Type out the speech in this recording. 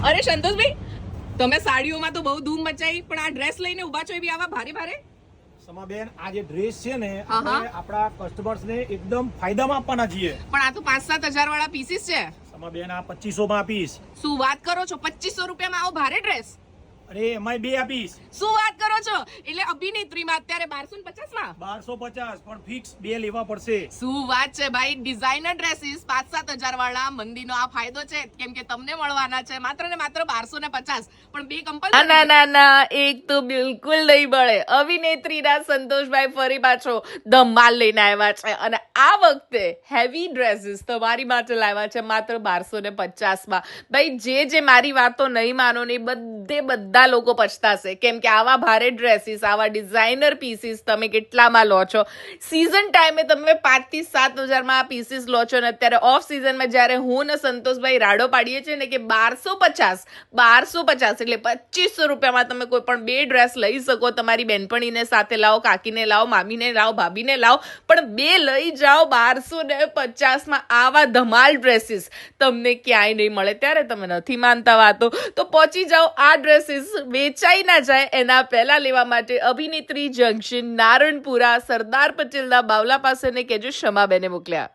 અરે સંતોષભાઈ, તમે સાડીઓમાં તો બહુ ધૂમ મચાઈ, પણ આ ડ્રેસ લઈને ઉભા છો એ બી આવા ભારે ભારે? સમાબેન, આ જે ડ્રેસ છે ને આપણે આપણા કસ્ટમર્સ ને એકદમ ફાયદામાં આપવાના છીએ. પણ આ તો 5-7 હજાર વાળા પીસીસ છે. સમાબેન, આ 2500 માં આપીશ. શું વાત કરો છો? 2500 રૂપિયામાં આવો ભારે ડ્રેસ? અરે એમાંય 2 આપીશ. શું વાત કરો છો? એટલે અભિનેત્રીમાં અત્યારે 1250 માં 1250 પણ ફિક્સ 2 લેવા પડશે. શું વાત છે ભાઈ! ડિઝાઇનર ડ્રેસીસ 5-7 હજાર વાળા મંદીનો આ ફાયદો છે, કેમ કે તમને મળવાના છે માત્ર ને માત્ર 1250, પણ 2 કમ્પલસરી. ના, એક તો બિલકુલ નહીં મળે. અભિનેત્રીના સંતોષભાઈ ફરી પાછો ધમાલ લઈને આવ્યા છે અને આ વખતે હેવી ડ્રેસીસ તમારી માટે લાવ્યા છે માત્ર 1250 માં. ભાઈ જે મારી વાતો નહીં માનો ને બધા લોકો પછતાશે, કેમ કે આવા ભારે ડ્રેસીસ, આવા ડિઝાઇનર પીસીસ તમે કેટલામાં લો છો? સીઝન ટાઈમે તમે 5 થી 7 હજારમાં આ પીસીસ લો છો ને અત્યારે ઓફ સિઝનમાં જ્યારે હું ને સંતોષભાઈ રાડો પાડીએ છીએ ને કે 1250 એટલે 2500 રૂપિયામાં તમે કોઈ પણ 2 ડ્રેસ લઈ શકો. તમારી બેનપણીને સાથે લાવો, કાકીને લાવો, મામીને લાવો, ભાભીને લાવો, પણ 2 લઈ જાઓ 1250માં. આવા ધમાલ ડ્રેસીસ તમને ક્યાંય નહીં મળે. ત્યારે તમે નથી માનતા વાતો તો પહોંચી જાઓ. આ ડ્રેસીસ વેચાઈ ના જાય એના પહેલા લેવા માટે અભિનેત્રી જંકશન, નારણપુરા, સરદાર પટેલના બાવલા પાસે ને કેજો શમાબેને મોકલ્યા.